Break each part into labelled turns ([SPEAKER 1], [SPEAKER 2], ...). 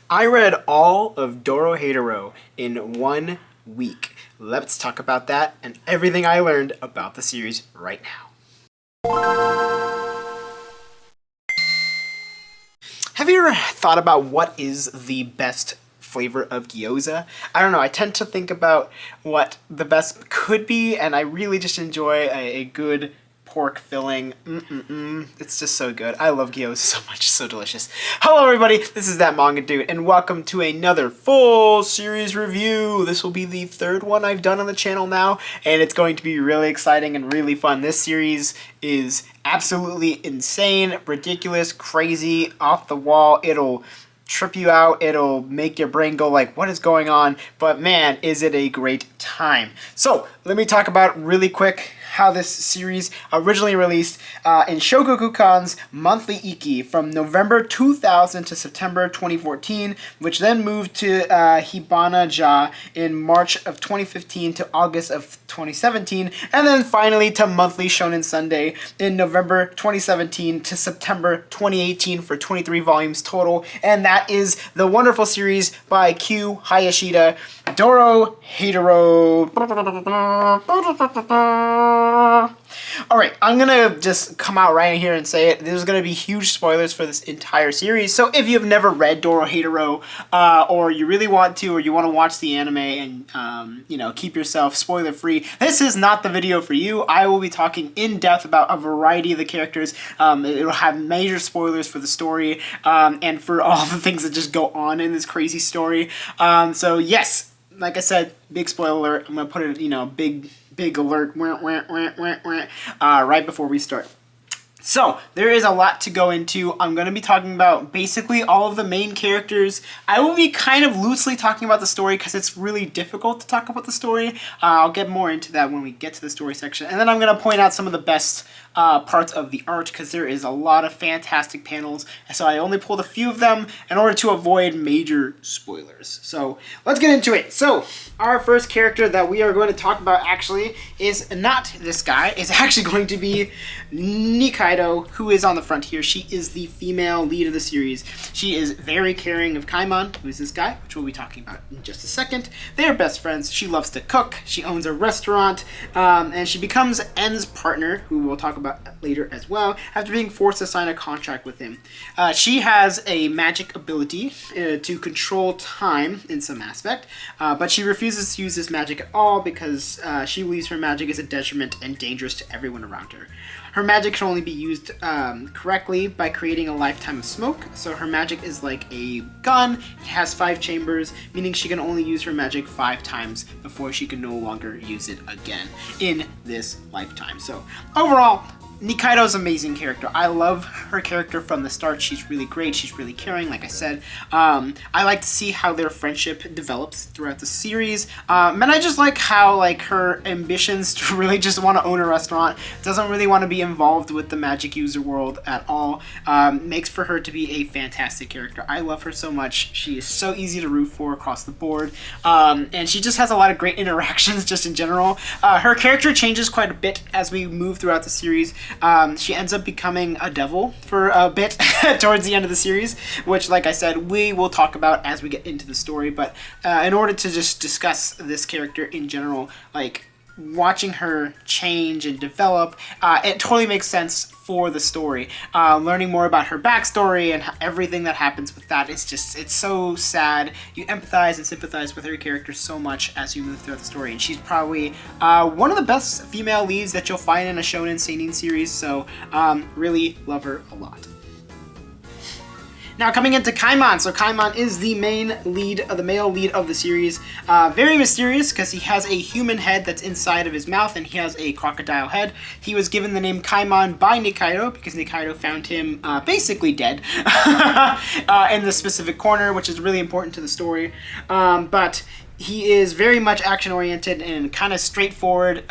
[SPEAKER 1] I read all of Dorohedoro in 1 week. Let's talk about that and everything I learned about the series right now. Have you ever thought about what is the best flavor of gyoza? I don't know, I tend to think about what the best could be, and I really just enjoy a good pork filling. It's just so good. I love gyoza so much. It's so delicious. Hello everybody, this is That Manga Dude, and welcome to another full series review. This will be the third one I've done on the channel now, and it's going to be really exciting and really fun. This series is absolutely insane, ridiculous, crazy, off the wall. It'll trip you out, it'll make your brain go like, what is going on? But man, is it a great time. So let me talk about really quick how this series originally released in Shogakukan's monthly Ikki from November 2000 to September 2014, which then moved to Hibana-ja in March of 2015 to August of 2017, and then finally to monthly Shonen Sunday in November 2017 to September 2018 for 23 volumes total, and that is the wonderful series by Q Hayashida, Dorohedoro. Alright, I'm gonna just come out right in here and say it. There's gonna be huge spoilers for this entire series, so if you've never read Dorohedoro, or you really want to, or you want to watch the anime and, you know, keep yourself spoiler free, this is not the video for you. I will be talking in depth about a variety of the characters. It'll have major spoilers for the story, and for all the things that just go on in this crazy story. So yes, like I said, big spoiler alert. I'm gonna put it, you know, big alert right before we start. So, there is a lot to go into. I'm going to be talking about basically all of the main characters. I will be kind of loosely talking about the story because it's really difficult to talk about the story. I'll get more into that when we get to the story section. And then I'm going to point out some of the best parts of the art because there is a lot of fantastic panels. So I only pulled a few of them in order to avoid major spoilers. So, let's get into it. So, our first character that we are going to talk about actually is not this guy. It's actually going to be Nikaido, who is on the front here. She is the female lead of the series. She is very caring of Kaiman, who is this guy, which we'll be talking about in just a second. They are best friends. She loves to cook. She owns a restaurant, and she becomes En's partner, who we'll talk about later as well, after being forced to sign a contract with him. She has a magic ability to control time in some aspect, but she refuses to use this magic at all because she believes her magic is a detriment and dangerous to everyone around her. Her magic can only be used correctly by creating a lifetime of smoke. So her magic is like a gun. It has 5 chambers, meaning she can only use her magic 5 times before she can no longer use it again in this lifetime. So overall, Nikaido's an amazing character. I love her character from the start. She's really great. She's really caring, like I said. I like to see how their friendship develops throughout the series. And I just like how her ambitions to really just want to own a restaurant, doesn't really want to be involved with the magic user world at all, makes for her to be a fantastic character. I love her so much. She is so easy to root for across the board. And she just has a lot of great interactions just in general. Her character changes quite a bit as we move throughout the series. She ends up becoming a devil for a bit towards the end of the series, which, like I said, we will talk about as we get into the story. But in order to just discuss this character in general, watching her change and develop, it totally makes sense for the story. Learning more about her backstory and everything that happens with that is just, it's so sad. You empathize and sympathize with her character so much as you move throughout the story, and she's probably one of the best female leads that you'll find in a shonen seinen series, so really love her a lot. Now coming into Kaiman, so Kaiman is the main lead, the male lead of the series. Very mysterious because he has a human head that's inside of his mouth and he has a crocodile head. He was given the name Kaiman by Nikaido because Nikaido found him basically dead in the specific corner, which is really important to the story. But he is very much action-oriented and kind of straightforward,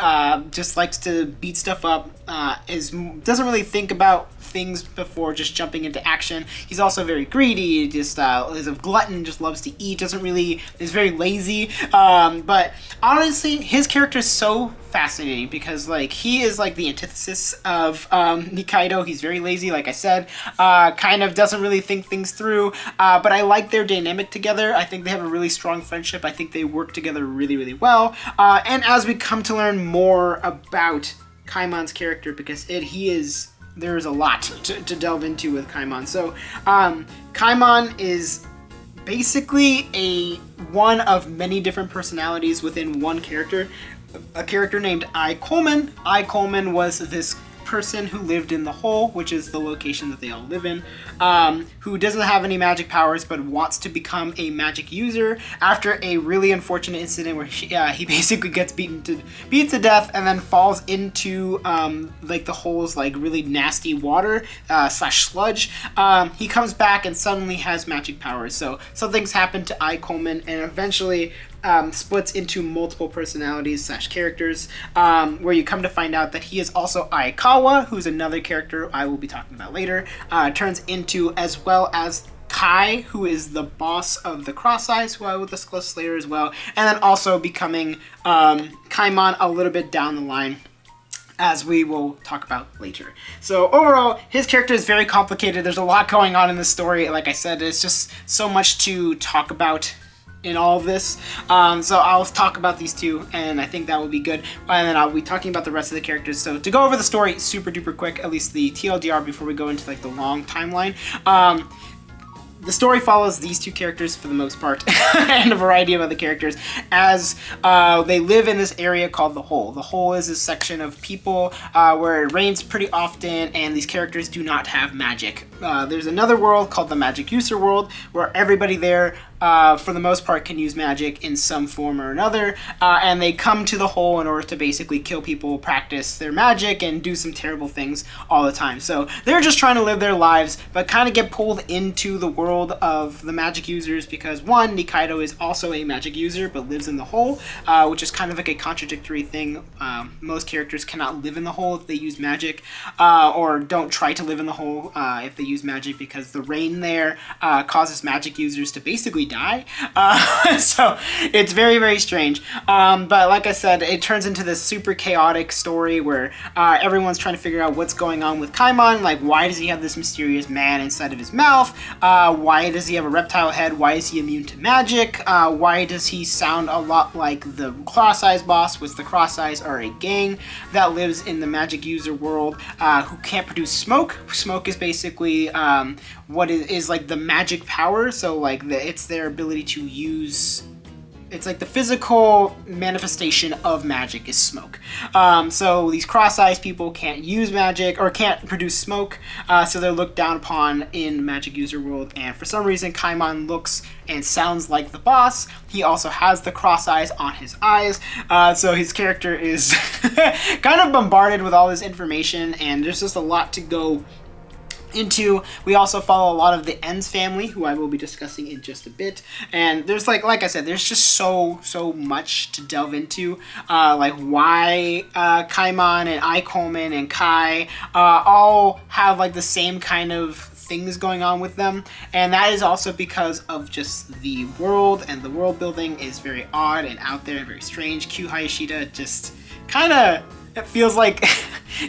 [SPEAKER 1] just likes to beat stuff up, doesn't really think about things before just jumping into action. He's also very greedy, just is a glutton, just loves to eat, is very lazy, but honestly, his character is so fascinating because like he is like the antithesis of Nikaido. He's very lazy, like I said, kind of doesn't really think things through, but I like their dynamic together. I think they have a really strong friendship. I think they work together really well, and as we come to learn more about Kaiman's character, because there's a lot to delve into with Kaiman. So Kaiman is basically one of many different personalities within one character. A character named Kaiman. Kaiman was this person who lived in the hole, which is the location that they all live in, who doesn't have any magic powers but wants to become a magic user after a really unfortunate incident where he basically gets beaten to death and then falls into like the hole's like really nasty water slash sludge. He comes back and suddenly has magic powers. So something's happened to Kaiman and eventually splits into multiple personalities slash characters, where you come to find out that he is also Aikawa, who's another character I will be talking about later, turns into, as well as Kai, who is the boss of the Cross Eyes, who I will discuss later as well, and then also becoming Kaiman a little bit down the line, as we will talk about later. So overall, his character is very complicated. There's a lot going on in this story. Like I said, it's just so much to talk about in all of this, so I'll talk about these two, and I think that will be good, and then I'll be talking about the rest of the characters. So to go over the story super duper quick, at least the TLDR before we go into like the long timeline, the story follows these two characters for the most part, and a variety of other characters, as they live in this area called the Hole. The Hole is a section of people where it rains pretty often, and these characters do not have magic. There's another world called the Magic User World, where everybody there, for the most part, can use magic in some form or another, and they come to the Hole in order to basically kill people, practice their magic, and do some terrible things all the time. So they're just trying to live their lives, but kind of get pulled into the world of the magic users because, one, Nikaido is also a magic user but lives in the Hole, which is kind of like a contradictory thing. Most characters cannot live in the Hole if they use magic, or don't try to live in the Hole if they use magic, because the rain there causes magic users to basically die. So it's very strange. But like I said, it turns into this super chaotic story where everyone's trying to figure out what's going on with Kaiman. Like, why does he have this mysterious man inside of his mouth? Why does he have a reptile head? Why is he immune to magic? Why does he sound a lot like the Cross Eyes boss, which the Cross Eyes are a gang that lives in the magic user world, who can't produce smoke. Smoke is basically what is like the magic power. So like it's their ability to use, it's like the physical manifestation of magic is smoke. So these cross-eyes people can't use magic or can't produce smoke, so they're looked down upon in Magic User World. And for some reason, Kaiman looks and sounds like the boss. He also has the cross-eyes on his eyes, so his character is kind of bombarded with all this information, and there's just a lot to go into. We also follow a lot of the Ends family, who I will be discussing in just a bit, and there's like I said, there's just so much to delve into, like why Kaiman and Kaiman and Kai all have like the same kind of things going on with them, and that is also because of just the world, and the world building is very odd and out there and very strange. Q Hayashida just kind of, it feels like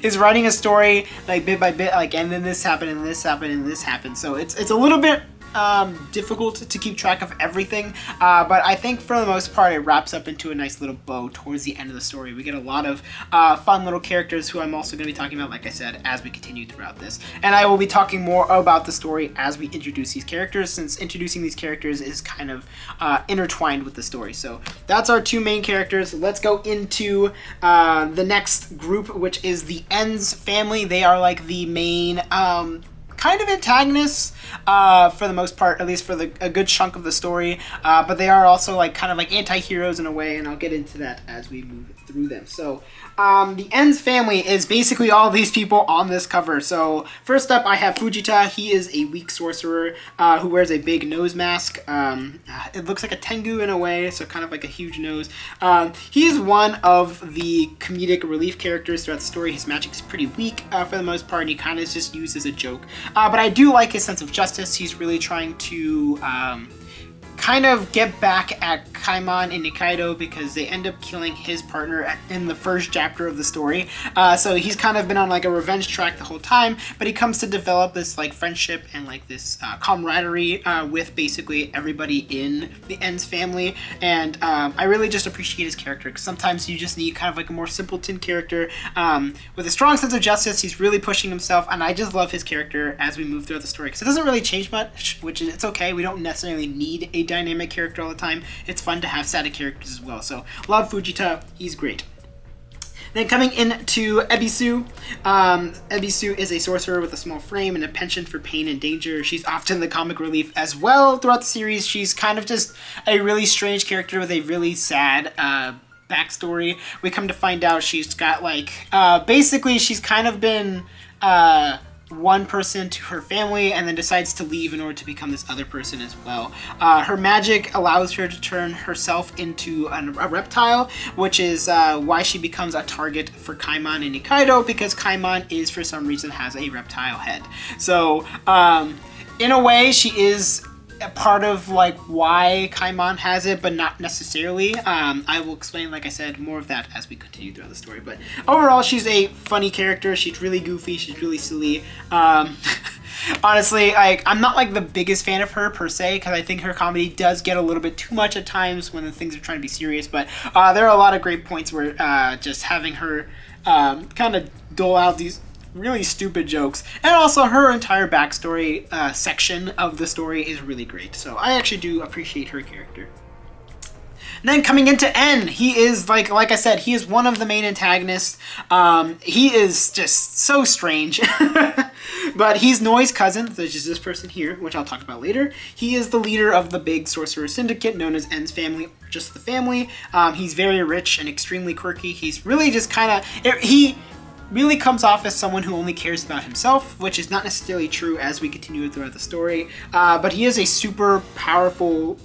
[SPEAKER 1] is writing a story like bit by bit, like, and then this happened and this happened and this happened. So it's a little bit difficult to keep track of everything, but I think for the most part it wraps up into a nice little bow towards the end of the story. We get a lot of fun little characters who I'm also going to be talking about, like I said, as we continue throughout this. And I will be talking more about the story as we introduce these characters, since introducing these characters is kind of intertwined with the story. So that's our two main characters. Let's go into the next group, which is the Ends family. They are like the main kind of antagonists for the most part, at least for a good chunk of the story, but they are also like kind of like anti-heroes in a way, and I'll get into that as we move through them. So the Ends family is basically all these people on this cover. So first up I have Fujita. He is a weak sorcerer who wears a big nose mask. It looks like a Tengu in a way, so kind of like a huge nose. He is one of the comedic relief characters throughout the story. His magic is pretty weak for the most part, and he kind of is just used as a joke. But I do like his sense of justice. He's really trying to kind of get back at Kaiman and Nikaido because they end up killing his partner in the first chapter of the story. So he's kind of been on like a revenge track the whole time, but he comes to develop this like friendship and like this camaraderie with basically everybody in the Ends family. And I really just appreciate his character because sometimes you just need kind of like a more simpleton character with a strong sense of justice. He's really pushing himself, and I just love his character as we move throughout the story because it doesn't really change much, which is it's okay. We don't necessarily need a dynamic character all the time. It's fun to have static characters as well. So love Fujita, he's great. Then coming into Ebisu. Ebisu is a sorcerer with a small frame and a penchant for pain and danger. She's often the comic relief as well throughout the series. She's kind of just a really strange character with a really sad backstory. We come to find out she's got like, basically she's kind of been one person to her family and then decides to leave in order to become this other person as well. Her magic allows her to turn herself into a reptile, which is why she becomes a target for Kaiman and Nikaido, because Kaiman is for some reason has a reptile head. So in a way she is a part of like why Kaiman has it, but not necessarily. I will explain, like I said, more of that as we continue throughout the story. But overall, she's a funny character. She's really goofy. She's really silly. Honestly, I'm not like the biggest fan of her per se, because I think her comedy does get a little bit too much at times when the things are trying to be serious. But there are a lot of great points where just having her kind of dole out these really stupid jokes, and also her entire backstory section of the story is really great. So I actually do appreciate her character. And then coming into N, he is like I said, he is one of the main antagonists. He is just so strange. But he's Noi's cousin, which is this person here, which I'll talk about later. He is the leader of the big sorcerer syndicate known as N's family, or just the family. He's very rich and extremely quirky. He's really just kind of, he really comes off as someone who only cares about himself, which is not necessarily true as we continue throughout the story. But he is a super powerful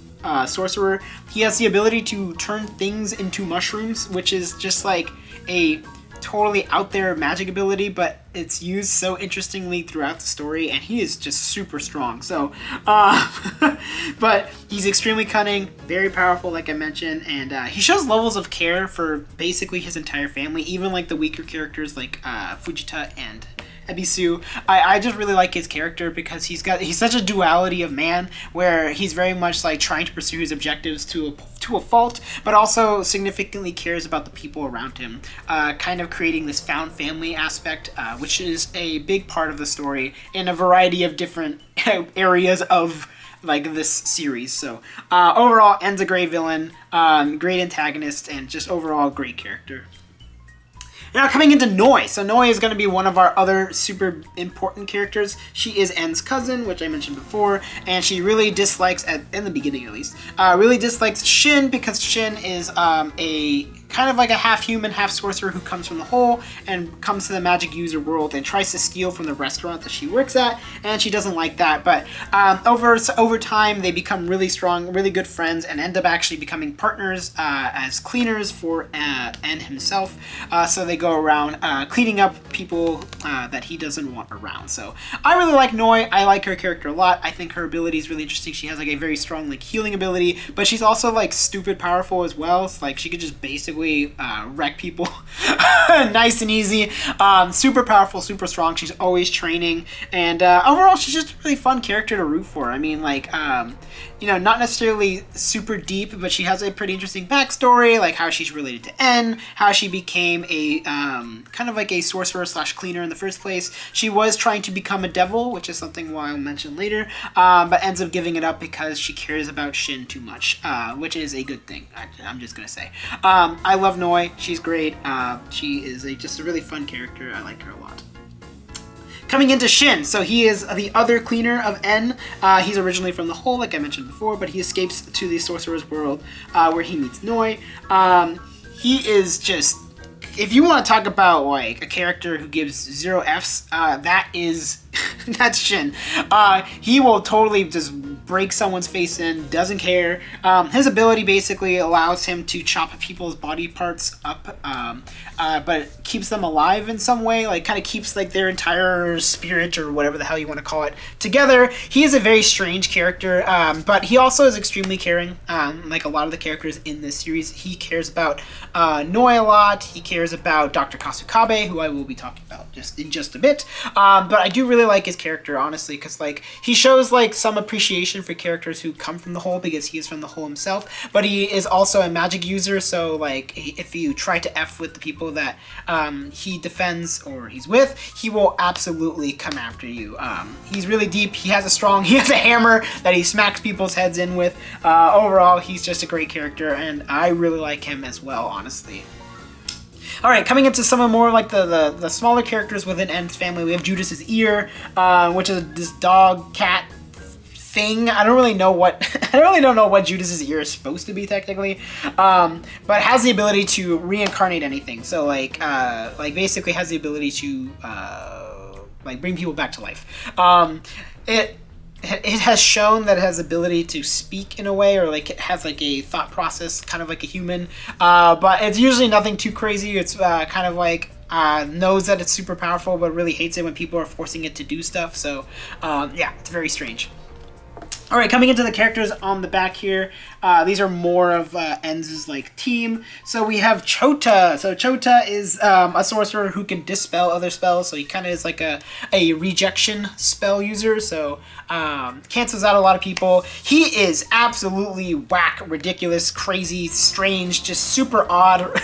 [SPEAKER 1] sorcerer. He has the ability to turn things into mushrooms, which is just like a totally out there magic ability, but it's used so interestingly throughout the story, and he is just super strong. So, but he's extremely cunning, very powerful, like I mentioned, and he shows levels of care for basically his entire family, even like the weaker characters like Fujita and Ebisu. I just really like his character because he's such a duality of man, where he's very much like trying to pursue his objectives to a fault, but also significantly cares about the people around him, kind of creating this found family aspect, which is a big part of the story in a variety of different areas of like this series. So overall, En's a great villain, great antagonist, and just overall great character. Now coming into Noi. So Noi is going to be one of our other super important characters. She is En's cousin, which I mentioned before, and she really dislikes, in the beginning at least, really dislikes Shin because Shin is a kind of like a half-human, half-sorcerer who comes from the hole and comes to the magic user world and tries to steal from the restaurant that she works at, and she doesn't like that. But over time, they become really strong, really good friends, and end up actually becoming partners as cleaners for En himself. So they go around cleaning up people that he doesn't want around. So I really like Noi. I like her character a lot. I think her ability is really interesting. She has like a very strong like healing ability, but she's also like stupid powerful as well. It's like she could just basically wreck people nice and easy. Super powerful, super strong. She's always training, and overall she's just a really fun character to root for. I mean, like you know, not necessarily super deep, but she has a pretty interesting backstory, like how she's related to En, how she became a kind of like a sorcerer slash cleaner in the first place. She was trying to become a devil, which is something I'll mention later, but ends up giving it up because she cares about Shin too much, which is a good thing. I'm just gonna say. I love Noi. She's great. She is just a really fun character. I like her a lot. Coming into Shin, so he is the other cleaner of En. He's originally from the hole, like I mentioned before, but he escapes to the sorcerer's world where he meets Noi. He is just, if you want to talk about like a character who gives 0 Fs, that's Shin. He will totally just break someone's face in, doesn't care. His ability basically allows him to chop people's body parts up, but keeps them alive in some way, like kind of keeps like their entire spirit or whatever the hell you want to call it together. He is a very strange character, but he also is extremely caring. Like a lot of the characters in this series, he cares about Noi a lot. He cares about Dr. Kasukabe, who I will be talking about in just a bit. But I do really like his character, honestly, because like he shows like some appreciation for characters who come from the hole, because he is from the hole himself. But he is also a magic user, so like if you try to F with the people that he defends or he's with, he will absolutely come after you. He's really deep. He has a hammer that he smacks people's heads in with. Overall, he's just a great character, and I really like him as well, honestly. All right, coming into some of more like the smaller characters within N's family, we have Judas's ear, which is this dog cat thing. I don't really know what Judas's ear is supposed to be technically, but has the ability to reincarnate anything. So like basically has the ability to like bring people back to life. It has shown that it has ability to speak in a way, or like it has like a thought process, kind of like a human. But it's usually nothing too crazy. It's kind of like knows that it's super powerful, but really hates it when people are forcing it to do stuff. So yeah, it's very strange. All right, coming into the characters on the back here, these are more of Enz's like team. So we have Chota. So Chota is a sorcerer who can dispel other spells. So he kind of is like a rejection spell user. So cancels out a lot of people. He is absolutely whack, ridiculous, crazy, strange, just super odd.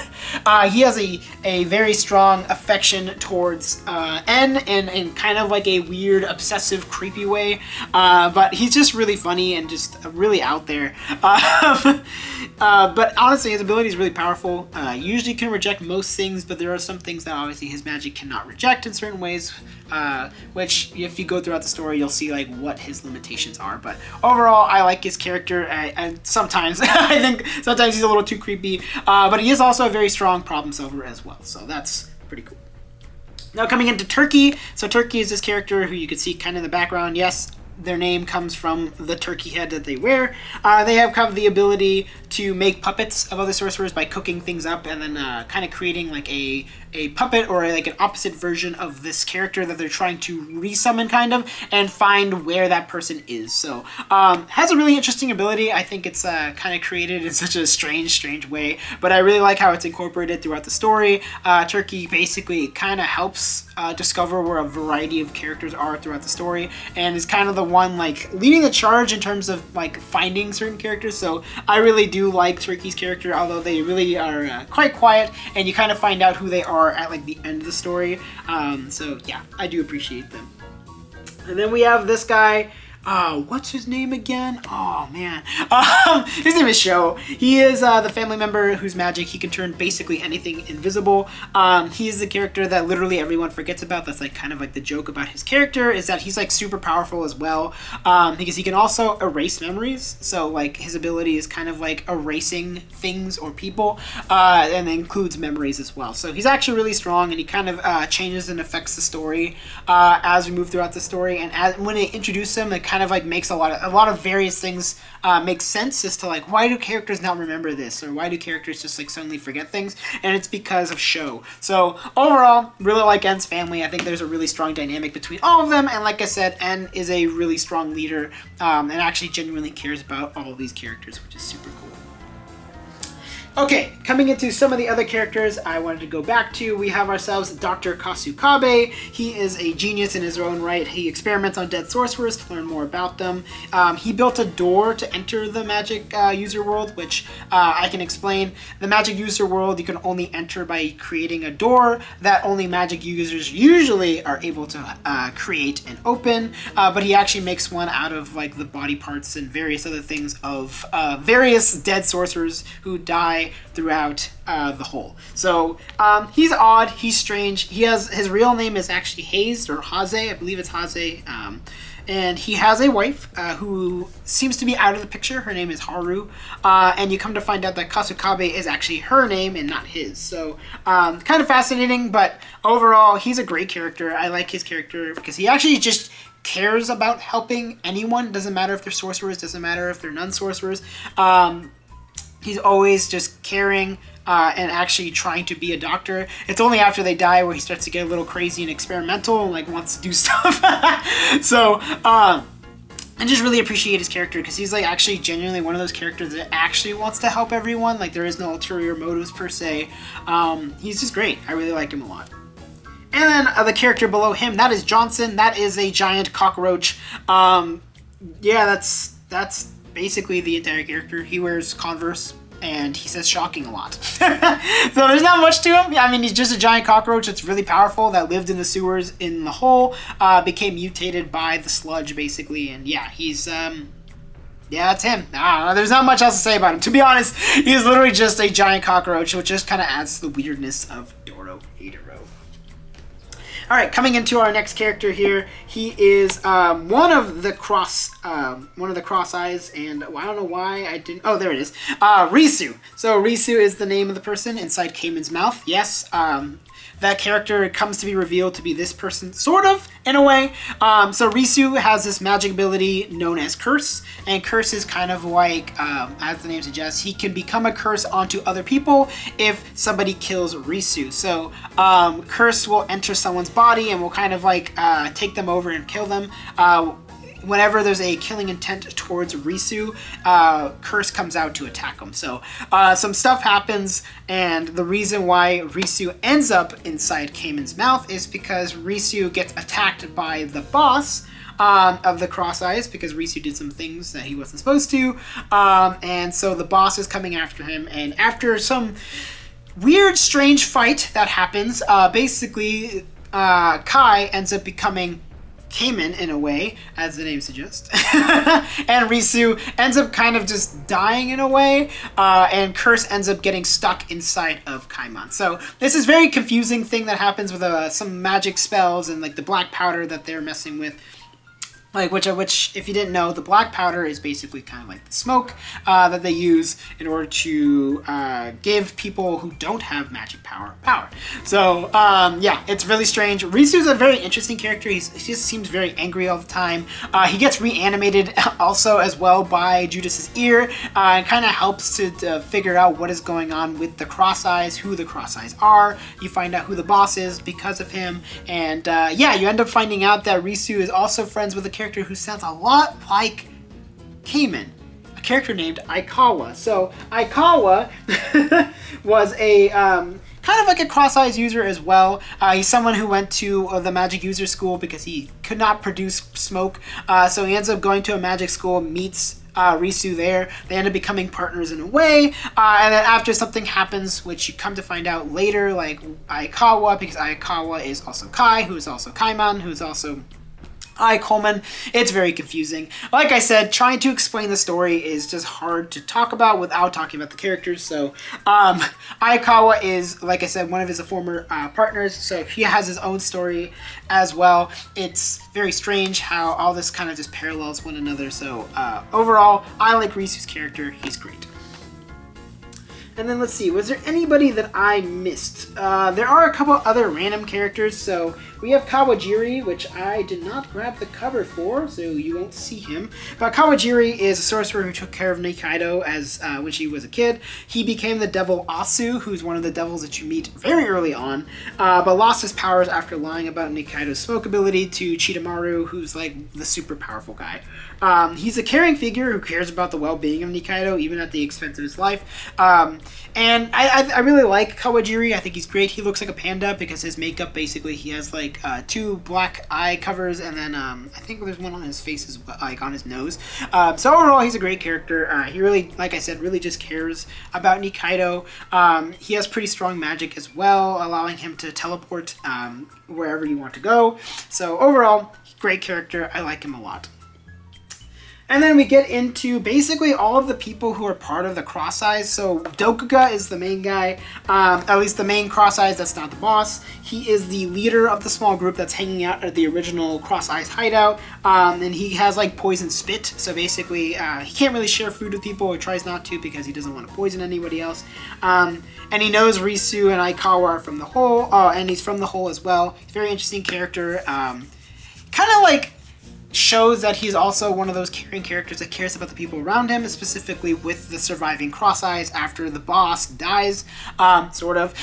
[SPEAKER 1] He has a very strong affection towards N in kind of like a weird, obsessive, creepy way. But he's just really funny and just really out there. But honestly, his ability is really powerful. Usually can reject most things, but there are some things that obviously his magic cannot reject in certain ways, which if you go throughout the story, you'll see like what his limitations are. But overall, I like his character, and sometimes I think sometimes he's a little too creepy, but he is also a very strong problem solver as well, so that's pretty cool. Now coming into Turkey. So Turkey is this character who you can see kind of in the background. Yes, their name comes from the turkey head that they wear. They have kind of the ability to make puppets of other sorcerers by cooking things up and then kind of creating like a puppet or like an opposite version of this character that they're trying to resummon kind of, and find where that person is. So has a really interesting ability. I think it's kind of created in such a strange way, but I really like how it's incorporated throughout the story. Turkey basically kind of helps discover where a variety of characters are throughout the story, and is kind of the one like leading the charge in terms of like finding certain characters. So I really do like Turkey's character, although they really are quite quiet, and you kind of find out who they are at like the end of the story. So yeah, I do appreciate them. And then we have this guy. What's his name again? Oh man. His name is Sho. He is the family member whose magic he can turn basically anything invisible. He is the character that literally everyone forgets about. That's like kind of like the joke about his character, is that he's like super powerful as well, because he can also erase memories. So like his ability is kind of like erasing things or people, and includes memories as well. So he's actually really strong, and he kind of changes and affects the story as we move throughout the story. And when they introduce him, it kind of like makes a lot of various things make sense as to like, why do characters not remember this, or why do characters just like suddenly forget things? And it's because of Sho. So overall, really like N's family. I think there's a really strong dynamic between all of them, and like I said, N is a really strong leader, and actually genuinely cares about all of these characters, which is super cool. Okay, coming into some of the other characters I wanted to go back to, we have ourselves Dr. Kasukabe. He is a genius in his own right. He experiments on dead sorcerers to learn more about them. He built a door to enter the magic user world, which I can explain. The magic user world you can only enter by creating a door that only magic users usually are able to create and open, but he actually makes one out of like the body parts and various other things of various dead sorcerers who die throughout the whole. So he's odd, he's strange. His real name is actually Haze or Haze, I believe it's Haze. And he has a wife who seems to be out of the picture. Her name is Haru. And you come to find out that Kasukabe is actually her name and not his. So kind of fascinating, but overall, he's a great character. I like his character because he actually just cares about helping anyone. Doesn't matter if they're sorcerers, doesn't matter if they're non-sorcerers. He's always just caring and actually trying to be a doctor. It's only after they die where he starts to get a little crazy and experimental and like wants to do stuff. So I just really appreciate his character because he's like actually genuinely one of those characters that actually wants to help everyone. Like there is no ulterior motives per se. He's just great. I really like him a lot. And then the character below him, that is Johnson. That is a giant cockroach. Yeah, that's basically the entire character. He wears Converse and he says shocking a lot. So there's not much to him. I mean, he's just a giant cockroach that's really powerful that lived in the sewers in the hole, became mutated by the sludge basically, and yeah, he's yeah, that's him. There's not much else to say about him. To be honest, he's literally just a giant cockroach, which just kind of adds to the weirdness of Dorohedoro. All right, coming into our next character here, he is one of the cross eyes, and I don't know why I didn't. Oh, there it is. Risu. So Risu is the name of the person inside Kaiman's mouth. Yes. That character comes to be revealed to be this person, sort of, in a way. So Risu has this magic ability known as Curse, and Curse is kind of like, as the name suggests, he can become a curse onto other people if somebody kills Risu. So Curse will enter someone's body and will kind of like take them over and kill them. Whenever there's a killing intent towards Risu, Curse comes out to attack him. So some stuff happens, and the reason why Risu ends up inside Kaiman's mouth is because Risu gets attacked by the boss of the Cross Eyes because Risu did some things that he wasn't supposed to. And so the boss is coming after him, and after some weird, strange fight that happens, basically Kai ends up becoming Kaiman in a way, as the name suggests. And Risu ends up kind of just dying in a way, and Curse ends up getting stuck inside of Kaiman. So this is very confusing thing that happens with some magic spells and like the black powder that they're messing with. Like which, if you didn't know, the black powder is basically kind of like the smoke that they use in order to give people who don't have magic power. So yeah, it's really strange. Risu's a very interesting character. He just seems very angry all the time. He gets reanimated also as well by Judas's ear, and kind of helps to figure out what is going on with the Cross Eyes, who the Cross Eyes are. You find out who the boss is because of him, and yeah, you end up finding out that Risu is also friends with a character who sounds a lot like Kaiman, a character named Aikawa. So Aikawa was a kind of like a Cross Eyes user as well. He's someone who went to the magic user school because he could not produce smoke. So he ends up going to a magic school, meets Risu there. They end up becoming partners in a way. And then after something happens, which you come to find out later, like Aikawa, because Aikawa is also Kai, who is also Kaiman, who is also Coleman. It's very confusing. Like I said, trying to explain the story is just hard to talk about without talking about the characters. So Aikawa is, like I said, one of his former partners, so he has his own story as well. It's very strange how all this kind of just parallels one another. So overall, I like Risu's character. He's great. And then let's see, was there anybody that I missed? There are a couple other random characters. So we have Kawajiri, which I did not grab the cover for, so you won't see him. But Kawajiri is a sorcerer who took care of Nikaido as when she was a kid. He became the devil Asu, who's one of the devils that you meet very early on, but lost his powers after lying about Nikaido's smoke ability to Chidamaru, who's like the super powerful guy. He's a caring figure who cares about the well-being of Nikaido, even at the expense of his life. And I really like Kawajiri. I think he's great. He looks like a panda because his makeup, basically, he has like 2 black eye covers, and then I think there's one on his face as well, like on his nose. So overall, he's a great character. He really, like I said, really just cares about Nikaido. He has pretty strong magic as well, allowing him to teleport wherever you want to go. So overall, great character. I like him a lot. And then we get into basically all of the people who are part of the Cross Eyes. So Dokuga is the main guy, at least the main Cross Eyes, that's not the boss. He is the leader of the small group that's hanging out at the original Cross Eyes hideout. And he has like poison spit. So basically he can't really share food with people, or tries not to because he doesn't want to poison anybody else. And he knows Risu and Aikawa are from the hole, and he's from the hole as well. He's a very interesting character. Kind of like shows that he's also one of those caring characters that cares about the people around him, specifically with the surviving Cross Eyes after the boss dies, sort of.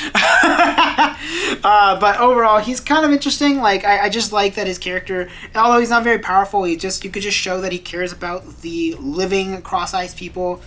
[SPEAKER 1] But overall, he's kind of interesting. Like, I just like that his character, although he's not very powerful, you could just show that he cares about the living Cross Eyes people,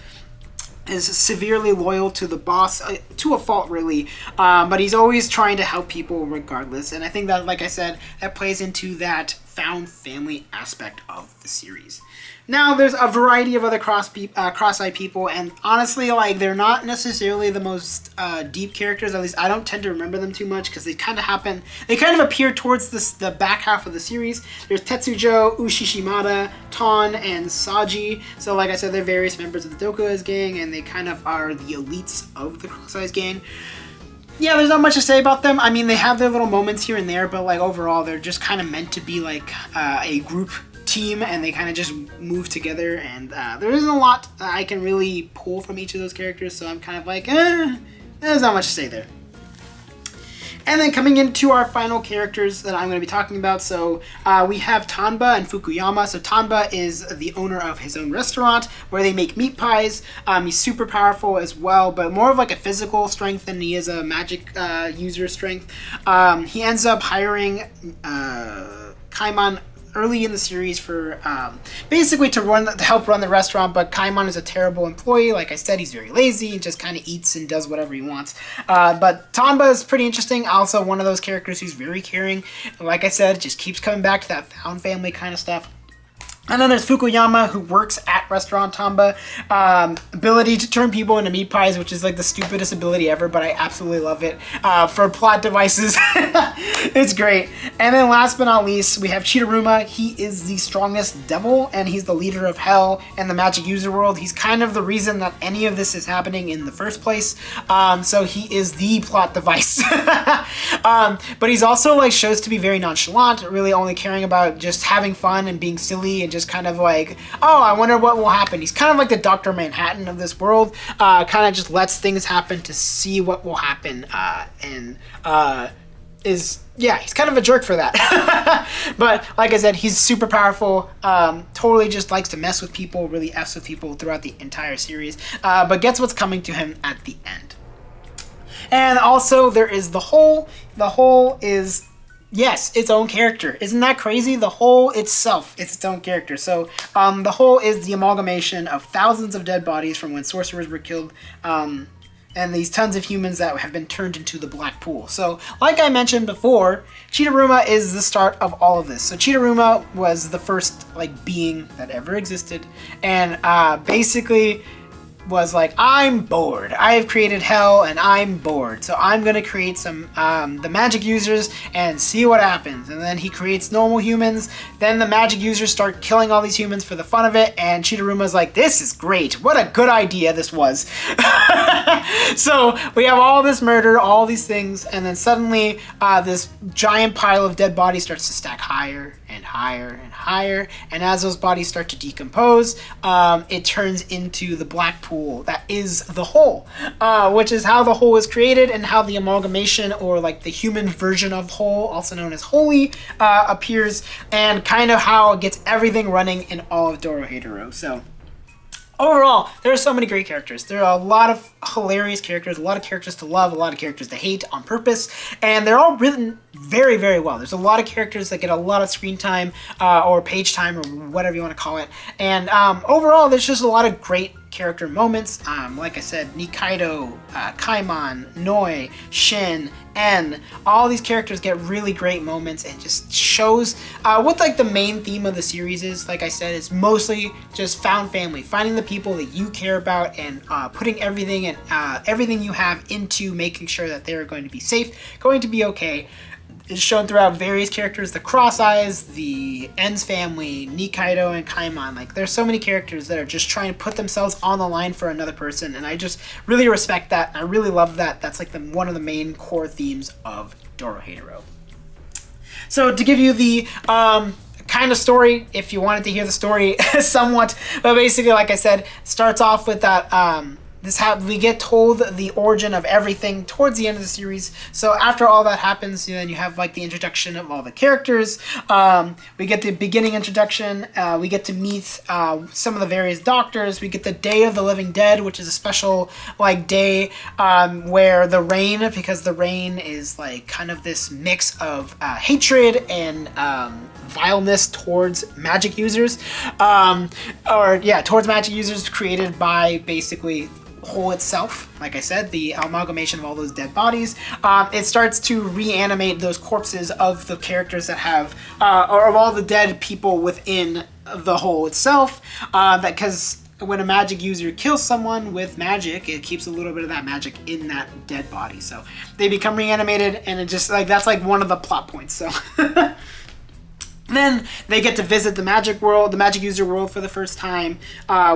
[SPEAKER 1] is severely loyal to the boss, to a fault really, but he's always trying to help people regardless, and I think that, like I said, that plays into that found family aspect of the series. Now, there's a variety of other cross-eyed people, and honestly, like, they're not necessarily the most deep characters. At least I don't tend to remember them too much, because they kind of appear towards the back half of the series. There's Tetsujo, Ushishimada, Ton, and Saji. So, like I said, they're various members of the Dokua's gang, and they kind of are the elites of the Cross-Eyes gang. Yeah, there's not much to say about them. I mean, they have their little moments here and there, but, like, overall, they're just kind of meant to be, like, a group team, and they kind of just move together, and there isn't a lot I can really pull from each of those characters, so I'm kind of like, there's not much to say there. And then coming into our final characters that I'm going to be talking about, so we have Tanba and Fukuyama. So Tanba is the owner of his own restaurant where they make meat pies. He's super powerful as well, but more of like a physical strength than he is a magic user strength. He ends up hiring Kaiman early in the series for basically to help run the restaurant, but Kaiman is a terrible employee. Like I said, he's very lazy and just kind of eats and does whatever he wants. But Tanba is pretty interesting. Also one of those characters who's very caring. Like I said, just keeps coming back to that found family kind of stuff. And then there's Fukuyama, who works at Restaurant Tanba. Ability to turn people into meat pies, which is like the stupidest ability ever, but I absolutely love it. For plot devices, it's great. And then last but not least, we have Chidoruma. He is the strongest devil, and he's the leader of Hell and the magic user world. He's kind of the reason that any of this is happening in the first place. So he is the plot device. But he's also like shows to be very nonchalant, really only caring about just having fun and being silly and just kind of like, oh, I wonder what will happen. He's kind of like the Dr. Manhattan of this world, kind of just lets things happen to see what will happen, he's kind of a jerk for that. But like I said, he's super powerful, totally just likes to mess with people, really F's with people throughout the entire series, but gets what's coming to him at the end. And also there is the Whole. The Whole is, yes, its own character. Isn't that crazy? The Whole itself is its own character. So the Whole is the amalgamation of thousands of dead bodies from when sorcerers were killed, and these tons of humans that have been turned into the black pool. So like I mentioned before, Chidoruma is the start of all of this. So Chidoruma was the first like being that ever existed, and basically was like, I'm bored. I have created Hell and I'm bored. So I'm going to create some the magic users and see what happens. And then he creates normal humans. Then the magic users start killing all these humans for the fun of it. And Chidoruma's like, this is great. What a good idea this was. So we have all this murder, all these things. And then suddenly this giant pile of dead bodies starts to stack higher and higher and higher. And as those bodies start to decompose, it turns into the black pool that is the Whole, which is how the Whole is created and how the amalgamation, or like the human version of Whole, also known as Holy, appears, and kind of how it gets everything running in all of Dorohedoro. So overall, there are so many great characters. There are a lot of hilarious characters, a lot of characters to love, a lot of characters to hate on purpose, and they're all written very, very well. There's a lot of characters that get a lot of screen time, or page time, or whatever you want to call it. And overall, there's just a lot of great character moments. Like I said, Nikaido, Kaiman, Noi, Shin, En, all these characters get really great moments, and just shows what like the main theme of the series is. Like I said, it's mostly just found family, finding the people that you care about, and putting everything and everything you have into making sure that they're going to be safe, going to be okay. It's shown throughout various characters, the Cross Eyes, the En's family, Nikaido, and Kaiman. Like, there's so many characters that are just trying to put themselves on the line for another person, and I just really respect that, and I really love that. That's like one of the main core themes of Dorohedoro. So to give you the kind of story, if you wanted to hear the story somewhat, but basically, like I said, starts off with that we get told the origin of everything towards the end of the series. So after all that happens, then you have like the introduction of all the characters. We get the beginning introduction. We get to meet some of the various doctors. We get the Day of the Living Dead, which is a special like day where the rain, because the rain is like kind of this mix of hatred and vileness towards magic users, towards magic users, created by basically Hole itself. Like I said, the amalgamation of all those dead bodies. It starts to reanimate those corpses of the characters that have, or of all the dead people within the Hole itself. Because when a magic user kills someone with magic, it keeps a little bit of that magic in that dead body. So they become reanimated, and it just like that's like one of the plot points. So. Then they get to visit the magic world, the magic user world for the first time.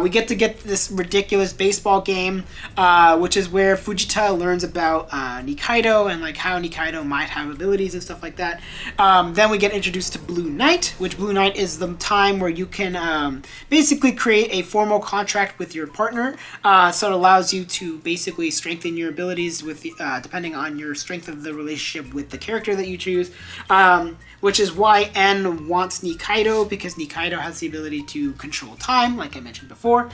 [SPEAKER 1] We get this ridiculous baseball game, which is where Fujita learns about Nikaido and like how Nikaido might have abilities and stuff like that. Then we get introduced to Blue Knight, which Blue Knight is the time where you can basically create a formal contract with your partner. So it allows you to basically strengthen your abilities with depending on your strength of the relationship with the character that you choose. Which is why N wants Nikaido, because Nikaido has the ability to control time, like I mentioned before.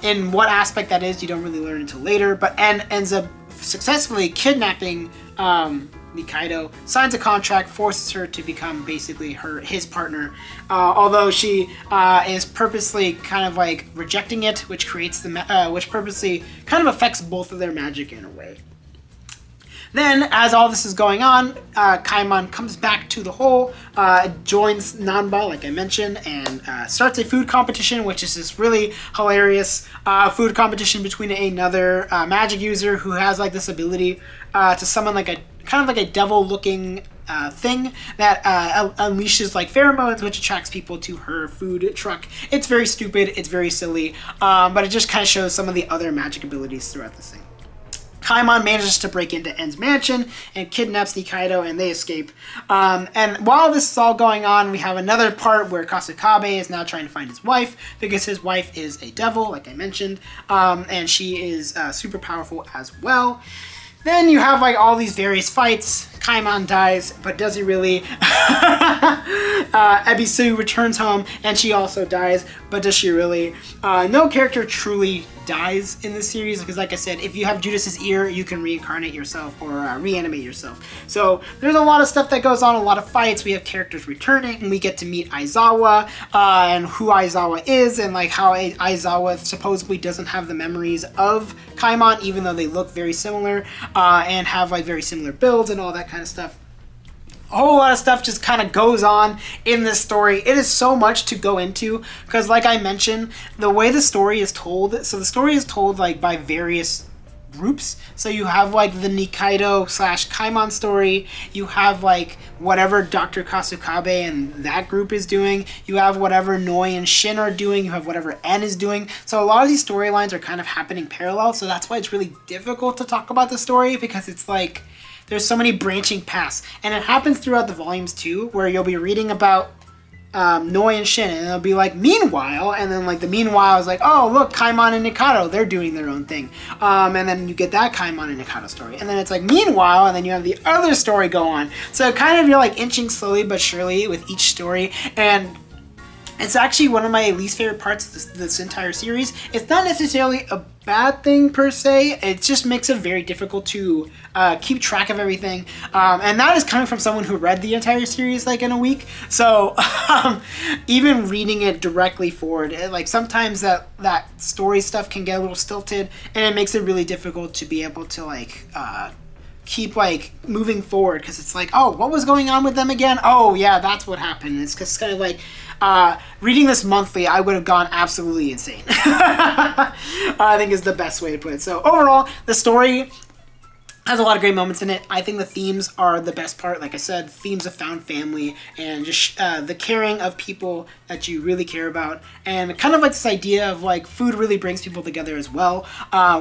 [SPEAKER 1] In what aspect that is, you don't really learn until later, but N ends up successfully kidnapping Nikaido, signs a contract, forces her to become basically his partner, although she is purposely kind of like rejecting it, which creates which purposely kind of affects both of their magic in a way. Then, as all this is going on, Kaiman comes back to the Hole, joins Nanba, like I mentioned, and starts a food competition, which is this really hilarious food competition between another magic user who has like this ability to summon like a kind of like a devil-looking thing that unleashes like pheromones, which attracts people to her food truck. It's very stupid, it's very silly, but it just kind of shows some of the other magic abilities throughout this thing. Kaiman manages to break into En's mansion and kidnaps Nikaido, and they escape. And while this is all going on, we have another part where Kasukabe is now trying to find his wife, because his wife is a devil, like I mentioned, and she is super powerful as well. Then you have like all these various fights. Kaiman dies, but does he really? Ebisu returns home, and she also dies, but does she really? No character truly dies in this series, because like I said, if you have Judas's ear, you can reincarnate yourself or reanimate yourself. So there's a lot of stuff that goes on, a lot of fights. We have characters returning, and we get to meet Aizawa, and who Aizawa is, and like how Aizawa supposedly doesn't have the memories of Kaiman, even though they look very similar, and have like very similar builds and all that kind of stuff. A whole lot of stuff just kind of goes on in this story. It is so much to go into, because like I mentioned, the way the story is told, so the story is told like by various groups. So you have like the Nikaido / Kaiman story, you have like whatever Dr. Kasukabe and that group is doing, you have whatever Noi and Shin are doing, you have whatever N is doing. So a lot of these storylines are kind of happening parallel, so that's why it's really difficult to talk about the story, because it's like there's so many branching paths, and it happens throughout the volumes too, where you'll be reading about Noi and Shin, and it'll be like meanwhile, and then like the meanwhile is like, oh look, Kaiman and Nikaido, they're doing their own thing, and then you get that Kaiman and Nikaido story, and then it's like meanwhile, and then you have the other story go on. So kind of you're like inching slowly but surely with each story, and it's actually one of my least favorite parts of this entire series. It's not necessarily a bad thing per se, it just makes it very difficult to keep track of everything, and that is coming from someone who read the entire series like in a week. So even reading it directly forward, like sometimes that story stuff can get a little stilted, and it makes it really difficult to be able to like keep like moving forward, because it's like, oh, what was going on with them again? Oh yeah, that's what happened. It's just kind of like reading this monthly, I would have gone absolutely insane. I think is the best way to put it. So overall, the story has a lot of great moments in it. I think the themes are the best part. Like I said, themes of found family and just the caring of people that you really care about, and kind of like this idea of like food really brings people together as well,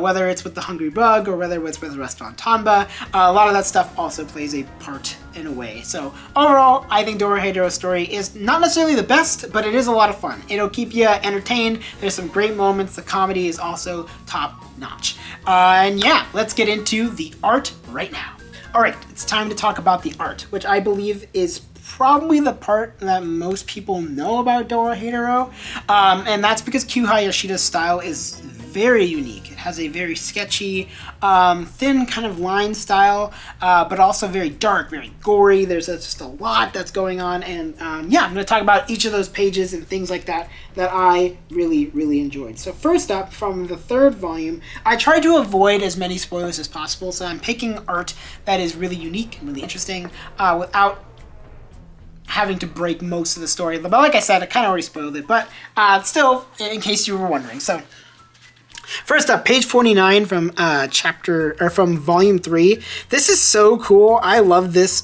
[SPEAKER 1] whether it's with the Hungry Bug or whether it's with the restaurant Tanba. A lot of that stuff also plays a part in a way. So overall, I think Dorohedoro's story is not necessarily the best, but it is a lot of fun. It'll keep you entertained. There's some great moments. The comedy is also top notch. And yeah, let's get into the art right now. All right, it's time to talk about the art, which I believe is probably the part that most people know about Dorohedoro. And that's because Q Hayashida's style is very unique. It has a very sketchy, thin kind of line style, but also very dark, very gory. There's just a lot that's going on. And yeah, I'm going to talk about each of those pages and things like that that I really, really enjoyed. So first up, from the third volume, I tried to avoid as many spoilers as possible. So I'm picking art that is really unique and really interesting without having to break most of the story. But like I said, I kind of already spoiled it, but still, in case you were wondering. So first up, page 49 from from volume 3. This is so cool. I love this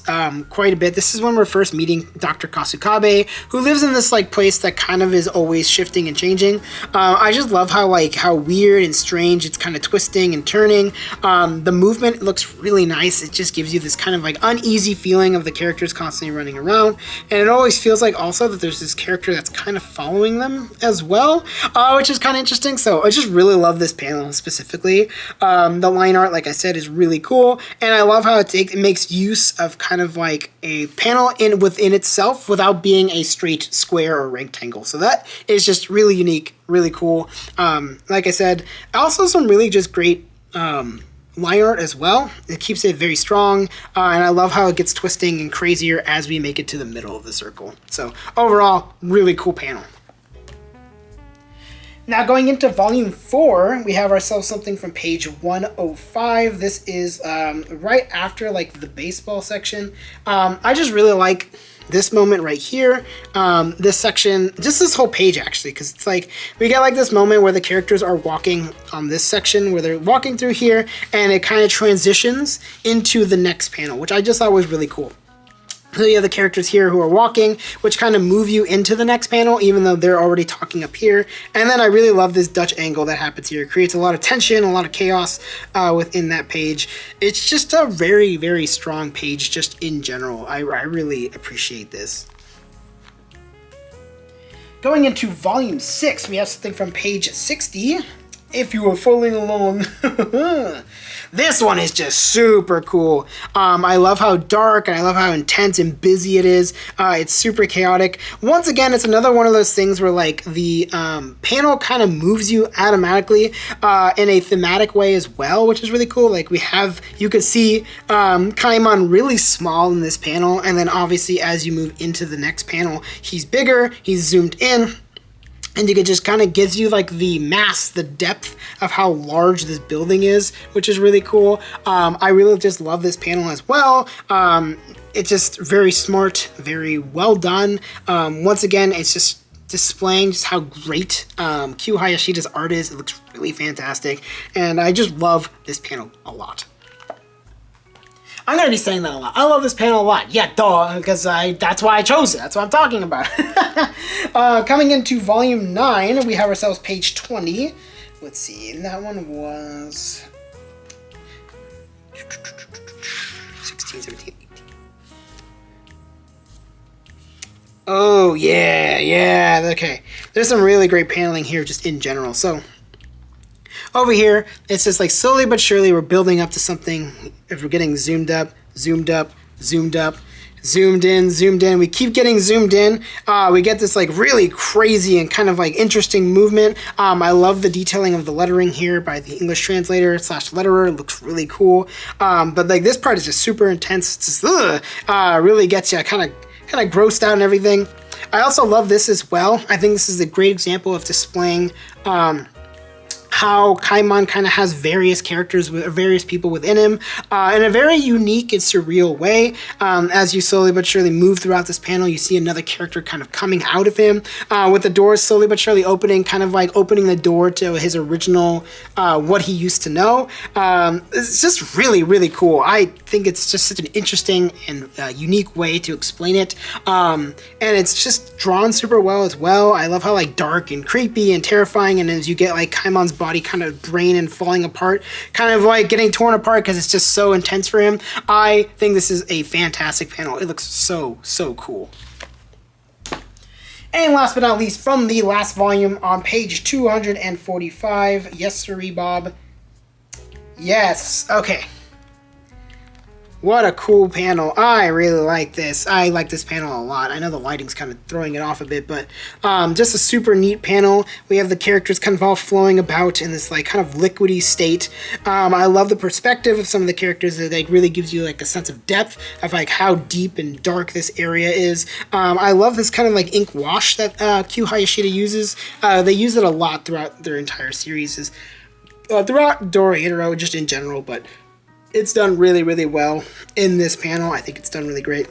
[SPEAKER 1] quite a bit. This is when we're first meeting Dr. Kasukabe, who lives in this like place that kind of is always shifting and changing. I just love how weird and strange it's kind of twisting and turning. The movement looks really nice. It just gives you this kind of like uneasy feeling of the characters constantly running around, and it always feels like also that there's this character that's kind of following them as well, which is kind of interesting. So I just really love this panel specifically. The line art, like I said, is really cool, and I love how it makes use of kind of like a panel within itself without being a straight square or rectangle. So that is just really unique, really cool. Like I said, also some really just great line art as well. It keeps it very strong, and I love how it gets twisting and crazier as we make it to the middle of the circle. So overall, really cool panel. Now going into volume 4, we have ourselves something from page 105. This is right after like the baseball section. I just really like this moment right here, this section, just this whole page actually, because it's like we get like this moment where the characters are walking on this section where they're walking through here, and it kind of transitions into the next panel, which I just thought was really cool. So you have the characters here who are walking, which kind of move you into the next panel, even though they're already talking up here. And then I really love this Dutch angle that happens here. It creates a lot of tension, a lot of chaos within that page. It's just a very, very strong page just in general. I really appreciate this. Going into volume 6, we have something from page 60. If you were following along. This one is just super cool. I love how dark, and I love how intense and busy it is. It's super chaotic. Once again, it's another one of those things where like the panel kind of moves you automatically in a thematic way as well, which is really cool. Like you could see Kaiman really small in this panel, and then obviously as you move into the next panel, he's bigger, he's zoomed in. And you could just kind of gives you like the mass, the depth of how large this building is, which is really cool. I really just love this panel as well. It's just very smart, very well done. Once again, it's just displaying just how great Q Hayashida's art is. It looks really fantastic, and I just love this panel a lot. I'm going to be saying that a lot. I love this panel a lot. Yeah, duh, because that's why I chose it. That's what I'm talking about. Coming into volume 9, we have ourselves page 20. Let's see, that one was 16, 17, 18. Oh, yeah, okay. There's some really great paneling here just in general. So over here, it's just like slowly but surely we're building up to something. If we're getting zoomed up, zoomed up, zoomed up, zoomed in, zoomed in. We keep getting zoomed in. We get this like really crazy and kind of like interesting movement. I love the detailing of the lettering here by the English translator / letterer. It looks really cool. But like this part is just super intense. It's just really gets you kind of grossed out and everything. I also love this as well. I think this is a great example of displaying how Kaiman kind of has various characters, various people within him in a very unique and surreal way. As you slowly but surely move throughout this panel, you see another character kind of coming out of him with the doors slowly but surely opening, kind of like opening the door to his original, what he used to know. It's just really, really cool. I think it's just such an interesting and unique way to explain it. And it's just drawn super well as well. I love how like dark and creepy and terrifying, and as you get like Kaiman's body kind of brain and falling apart, kind of like getting torn apart because it's just so intense for him. I think this is a fantastic panel. It looks so cool. And last but not least, from the last volume on page 245. Yes, sirree, Bob. Yes, okay. What a cool panel. I really like this. I like this panel a lot. I know the lighting's kind of throwing it off a bit, but just a super neat panel. We have the characters kind of all flowing about in this like kind of liquidy state. I love the perspective of some of the characters. It like really gives you like a sense of depth of like how deep and dark this area is. I love this kind of like ink wash that Q Hayashida uses. They use it a lot throughout their entire series, throughout Dorohedoro just in general, but it's done really well in this panel. I think it's done really great.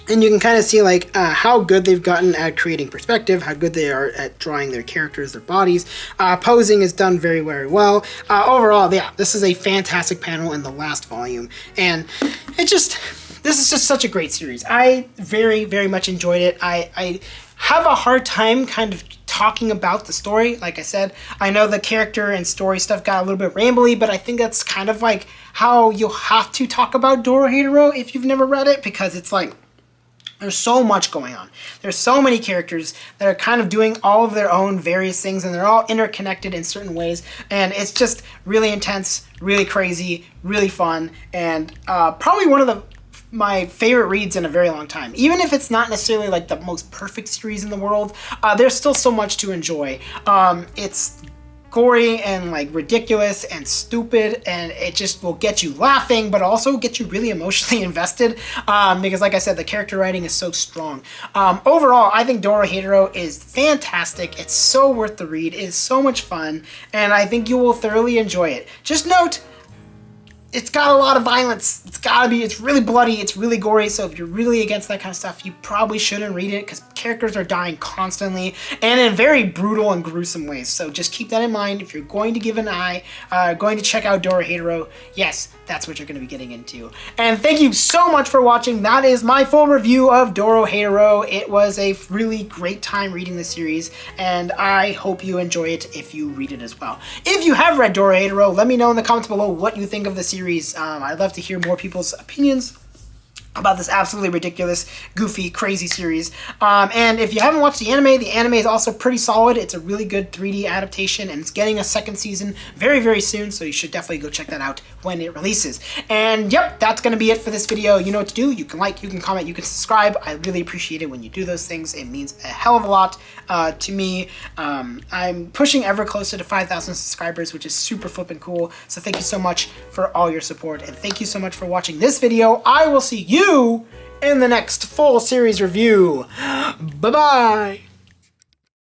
[SPEAKER 1] And you can kind of see like how good they've gotten at creating perspective, how good they are at drawing their characters, their bodies. Posing is done very well. Overall, yeah, this is a fantastic panel in the last volume. And this is just such a great series. I very much enjoyed it. I have a hard time kind of talking about the story. Like I said, I know the character and story stuff got a little bit rambly, but I think that's kind of like how you'll have to talk about Dorohedoro if you've never read it, because it's like there's so much going on. There's so many characters that are kind of doing all of their own various things, and they're all interconnected in certain ways, and it's just really intense, really crazy, really fun, and probably one of my favorite reads in a very long time. Even if it's not necessarily like the most perfect series in the world, there's still so much to enjoy. It's gory and like ridiculous and stupid, and it just will get you laughing, but also get you really emotionally invested, because like I said, the character writing is so strong. Overall, I think Dorohedoro is fantastic. It's so worth the read. It is so much fun, and I think you will thoroughly enjoy it. Just note, it's got a lot of violence. It's really bloody, it's really gory, so if you're really against that kind of stuff, you probably shouldn't read it, because characters are dying constantly and in very brutal and gruesome ways. So just keep that in mind. If you're going to give an eye, going to check out Dorohedoro, yes, that's what you're going to be getting into. And thank you so much for watching. That is my full review of Dorohedoro. It was a really great time reading the series, and I hope you enjoy it if you read it as well. If you have read Dorohedoro, let me know in the comments below what you think of the series. I'd love to hear more people's opinions about this absolutely ridiculous, goofy, crazy series. And if you haven't watched the anime is also pretty solid. It's a really good 3D adaptation, and it's getting a second season very soon, so you should definitely go check that out when it releases. And yep, that's going to be it for this video. You know what to do. You can like, you can comment, you can subscribe. I really appreciate it when you do those things. It means a hell of a lot to me. I'm pushing ever closer to 5,000 subscribers, which is super flippin' cool. So thank you so much for all your support, and thank you so much for watching this video. I will see you in the next full series review. Bye-bye!